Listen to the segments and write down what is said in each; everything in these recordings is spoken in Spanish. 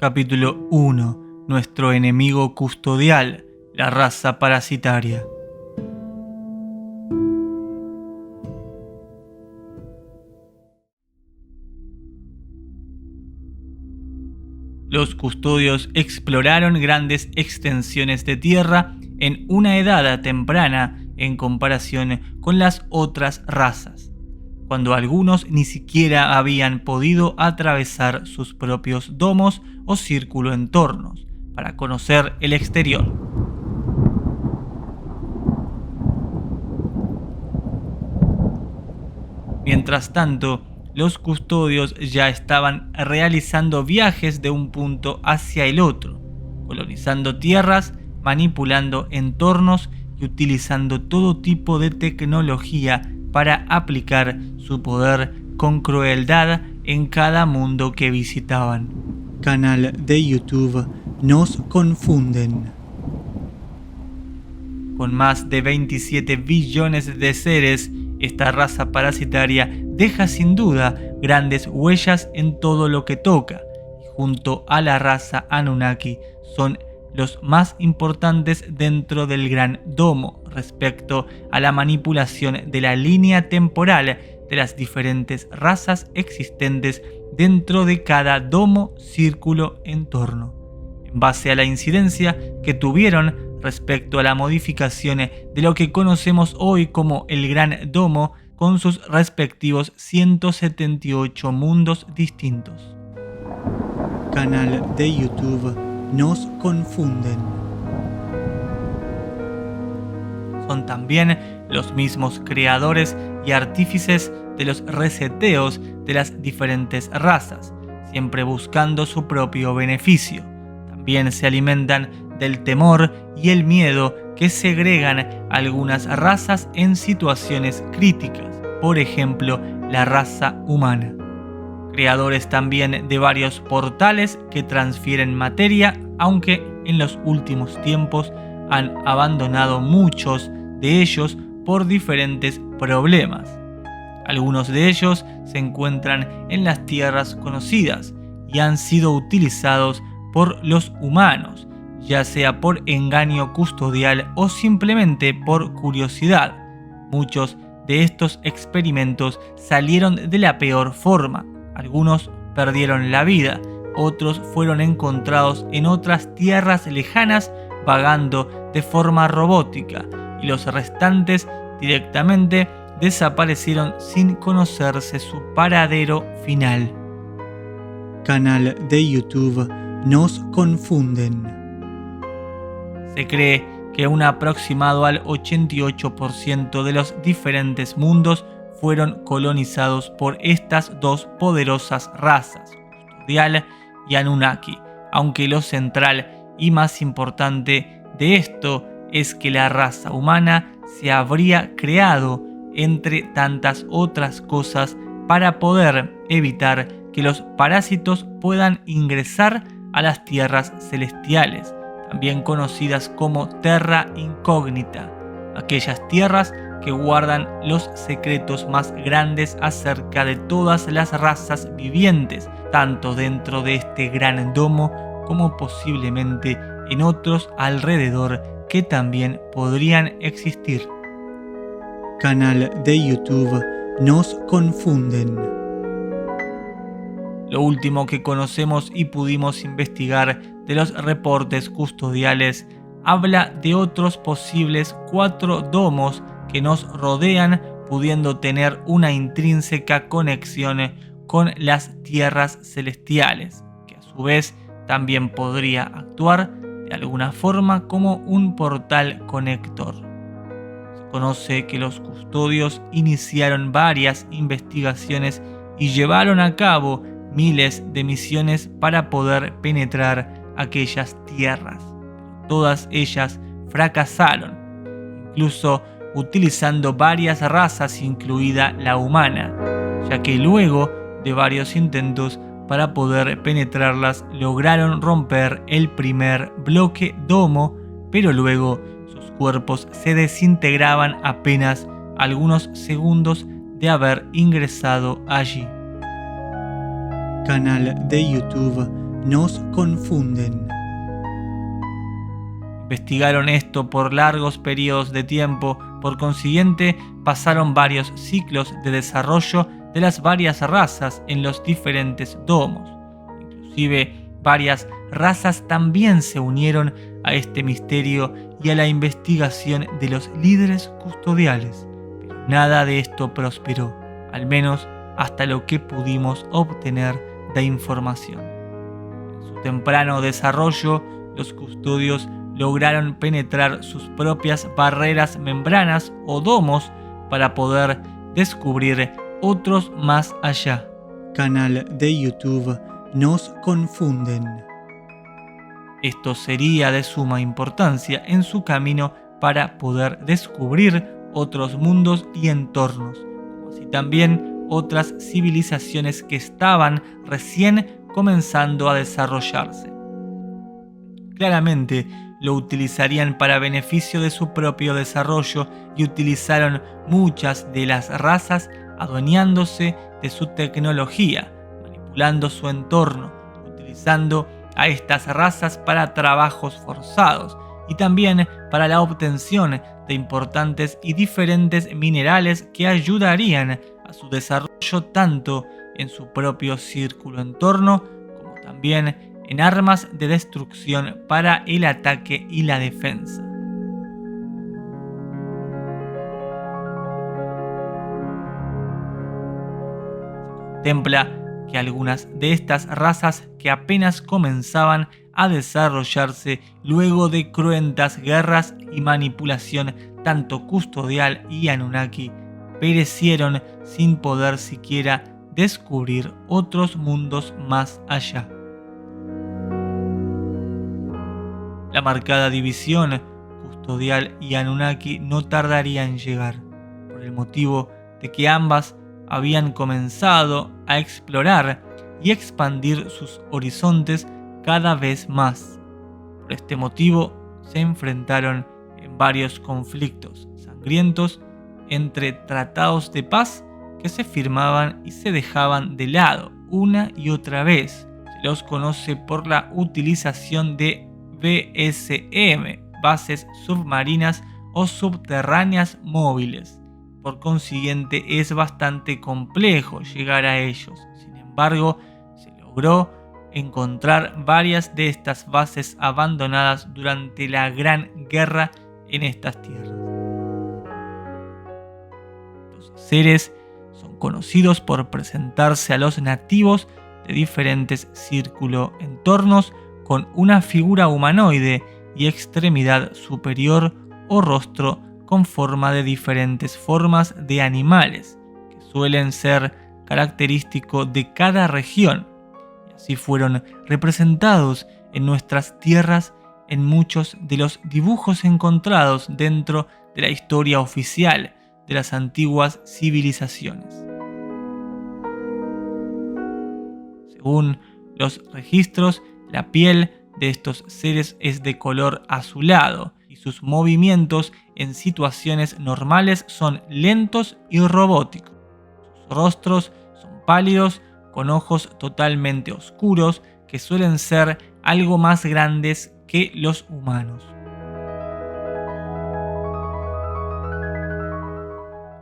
Capítulo 1. Nuestro enemigo custodial, la raza parasitaria. Los custodios exploraron grandes extensiones de tierra en una edad temprana en comparación con las otras razas, cuando algunos ni siquiera habían podido atravesar sus propios domos o círculo entornos para conocer el exterior. Mientras tanto, los custodios ya estaban realizando viajes de un punto hacia el otro, colonizando tierras, manipulando entornos y utilizando todo tipo de tecnología para aplicar su poder con crueldad en cada mundo que visitaban. Canal de YouTube Nos Confunden. Con más de 27 billones de seres, esta raza parasitaria deja sin duda grandes huellas en todo lo que toca, y junto a la raza Anunnaki son los más importantes dentro del Gran Domo respecto a la manipulación de la línea temporal de las diferentes razas existentes dentro de cada domo, círculo, entorno, en base a la incidencia que tuvieron respecto a la modificación de lo que conocemos hoy como el Gran Domo con sus respectivos 178 mundos distintos. Canal de YouTube Nos Confunden. Son también los mismos creadores y artífices de los reseteos de las diferentes razas, siempre buscando su propio beneficio. También se alimentan del temor y el miedo que segregan algunas razas en situaciones críticas, por ejemplo, la raza humana. Creadores también de varios portales que transfieren materia, aunque en los últimos tiempos han abandonado muchos de ellos por diferentes problemas. Algunos de ellos se encuentran en las tierras conocidas y han sido utilizados por los humanos, ya sea por engaño custodial o simplemente por curiosidad. Muchos de estos experimentos salieron de la peor forma. Algunos perdieron la vida, otros fueron encontrados en otras tierras lejanas vagando de forma robótica, y los restantes directamente desaparecieron sin conocerse su paradero final. Canal de YouTube Nos Confunden. Se cree que un aproximado al 88% de los diferentes mundos fueron colonizados por estas dos poderosas razas, Custodial y Anunnaki, aunque lo central y más importante de esto es que la raza humana se habría creado entre tantas otras cosas para poder evitar que los parásitos puedan ingresar a las tierras celestiales, también conocidas como Terra Incógnita, aquellas tierras que guardan los secretos más grandes acerca de todas las razas vivientes, tanto dentro de este gran domo como posiblemente en otros alrededor que también podrían existir. Canal de YouTube Nos Confunden. Lo último que conocemos y pudimos investigar de los reportes custodiales habla de otros posibles 4 domos que nos rodean, pudiendo tener una intrínseca conexión con las tierras celestiales, que a su vez también podría actuar de alguna forma como un portal conector. Se conoce que los custodios iniciaron varias investigaciones y llevaron a cabo miles de misiones para poder penetrar aquellas tierras. Todas ellas fracasaron, incluso utilizando varias razas, incluida la humana, ya que luego de varios intentos para poder penetrarlas lograron romper el primer bloque domo, pero luego sus cuerpos se desintegraban apenas algunos segundos de haber ingresado allí. Canal de YouTube nos confunden. Investigaron esto por largos periodos de tiempo, por consiguiente pasaron varios ciclos de desarrollo de las varias razas en los diferentes domos. Inclusive varias razas también se unieron a este misterio y a la investigación de los líderes custodiales, pero nada de esto prosperó, al menos hasta lo que pudimos obtener de información. En su temprano desarrollo, los custodios lograron penetrar sus propias barreras membranas o domos para poder descubrir otros más allá. Canal de YouTube Nos Confunden. Esto sería de suma importancia en su camino para poder descubrir otros mundos y entornos, como así también otras civilizaciones que estaban recién comenzando a desarrollarse. Claramente, lo utilizarían para beneficio de su propio desarrollo y utilizaron muchas de las razas adueñándose de su tecnología, manipulando su entorno, utilizando a estas razas para trabajos forzados y también para la obtención de importantes y diferentes minerales que ayudarían a su desarrollo tanto en su propio círculo entorno como también en armas de destrucción para el ataque y la defensa. Se contempla que algunas de estas razas que apenas comenzaban a desarrollarse luego de cruentas guerras y manipulación tanto custodial y Anunnaki, perecieron sin poder siquiera descubrir otros mundos más allá. La marcada división custodial y Anunnaki no tardaría en llegar, por el motivo de que ambas habían comenzado a explorar y expandir sus horizontes cada vez más. Por este motivo se enfrentaron en varios conflictos sangrientos entre tratados de paz que se firmaban y se dejaban de lado una y otra vez. Se los conoce por la utilización de BSM, bases submarinas o subterráneas móviles. Por consiguiente, es bastante complejo llegar a ellos. Sin embargo, se logró encontrar varias de estas bases abandonadas durante la Gran Guerra en estas tierras. Los seres son conocidos por presentarse a los nativos de diferentes círculo-entornos con una figura humanoide y extremidad superior o rostro con forma de diferentes formas de animales, que suelen ser característico de cada región, y así fueron representados en nuestras tierras en muchos de los dibujos encontrados dentro de la historia oficial de las antiguas civilizaciones. Según los registros, la piel de estos seres es de color azulado y sus movimientos en situaciones normales son lentos y robóticos. Sus rostros son pálidos con ojos totalmente oscuros que suelen ser algo más grandes que los humanos.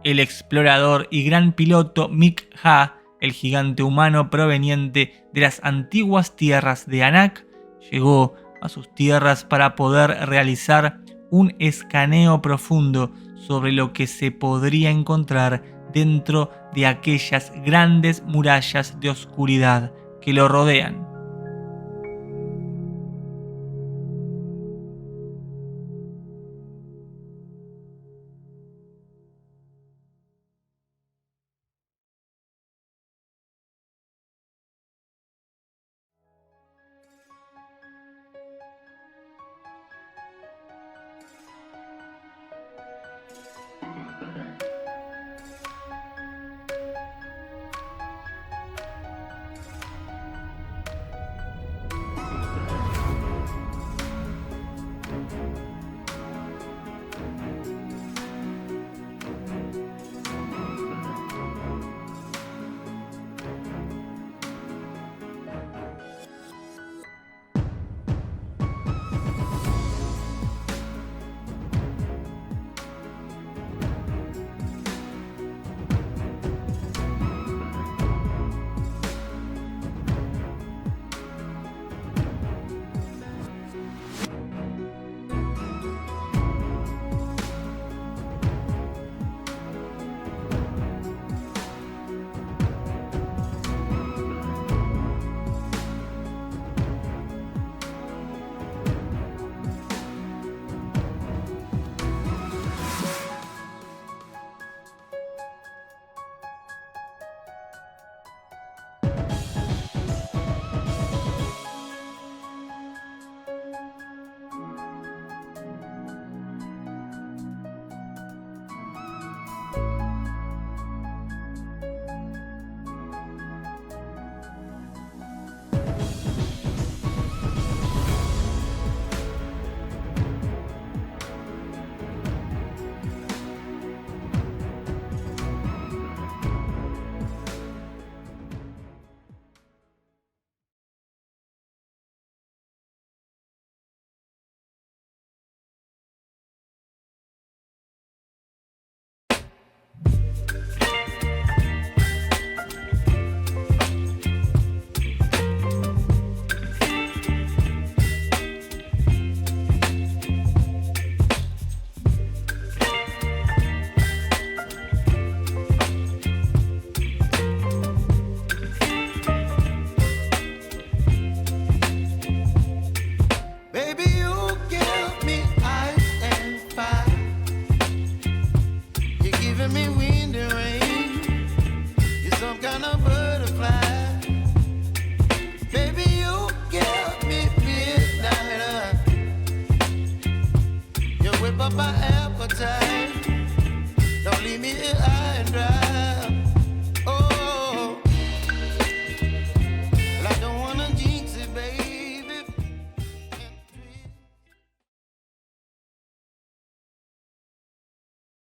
El explorador y gran piloto Mik'Ha, el gigante humano proveniente de las antiguas tierras de Anak, llegó a sus tierras para poder realizar un escaneo profundo sobre lo que se podría encontrar dentro de aquellas grandes murallas de oscuridad que lo rodean. up my appetite.